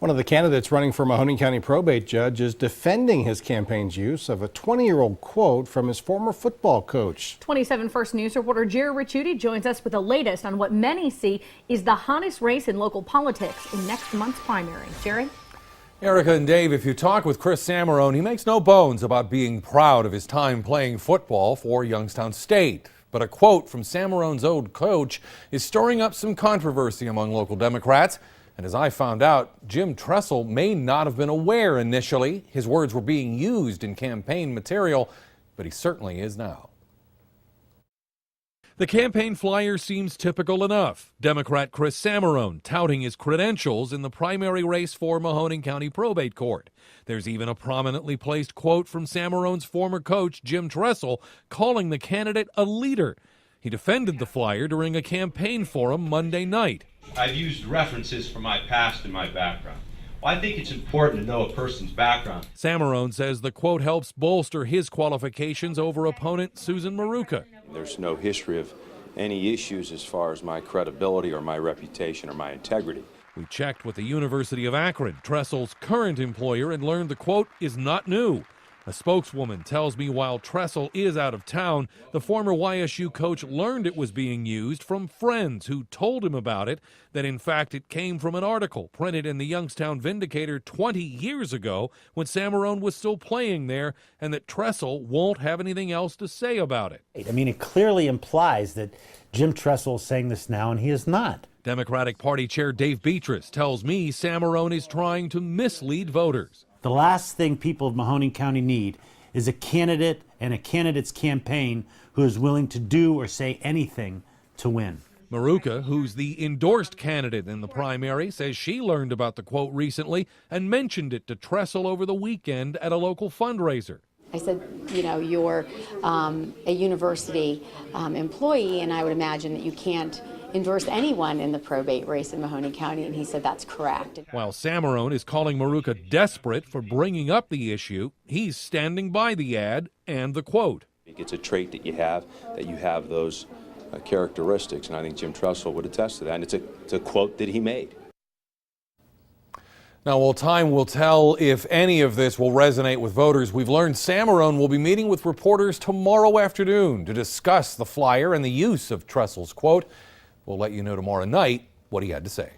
One of the candidates running for Mahoning County probate judge is defending his campaign's use of a 20-year-old quote from his former football coach. 27 First News reporter Gerry Ricciutti joins us with the latest on what many see is the hottest race in local politics in next month's primary. Gerry? Erica and Dave, if you talk with Chris Samarone, he makes no bones about being proud of his time playing football for Youngstown State. But a quote from Samarone's old coach is stirring up some controversy among local Democrats. And as I found out, Jim Tressel may not have been aware initially his words were being used in campaign material, but he certainly is now. The campaign flyer seems typical enough. Democrat Chris Samarone touting his credentials in the primary race for Mahoning County Probate Court. There's even a prominently placed quote from Samarone's former coach, Jim Tressel, calling the candidate a leader. He defended the flyer during a campaign forum Monday night. I've used references from my past and my background. Well, I think it's important to know a person's background. Samarone says the quote helps bolster his qualifications over opponent Susan Maruka. There's no history of any issues as far as my credibility or my reputation or my integrity. We checked with the University of Akron, Tressel's current employer, and learned the quote is not new. A spokeswoman tells me while Tressel is out of town, the former YSU coach learned it was being used from friends who told him about it, that in fact it came from an article printed in the Youngstown Vindicator 20 years ago when Samarone was still playing there, and that Tressel won't have anything else to say about it. I mean, it clearly implies that Jim Tressel is saying this now, and he is not. Democratic Party Chair Dave Beatrice tells me Samarone is trying to mislead voters. The last thing people of Mahoning County need is a candidate and a candidate's campaign who is willing to do or say anything to win. Maruka, who's the endorsed candidate in the primary, says she learned about the quote recently and mentioned it to Tressel over the weekend at a local fundraiser. I said, you know, you're a university employee, and I would imagine that you can't endorse anyone in the probate race in Mahoning County, and he said that's correct. While Samarone is calling Maruka desperate for bringing up the issue, he's standing by the ad and the quote. It's a trait that you have those characteristics, and I think Jim Tressel would attest to that, and it's a quote that he made. Now, while time will tell if any of this will resonate with voters, we've learned Samarone will be meeting with reporters tomorrow afternoon to discuss the flyer and the use of Tressel's quote. We'll let you know tomorrow night what he had to say.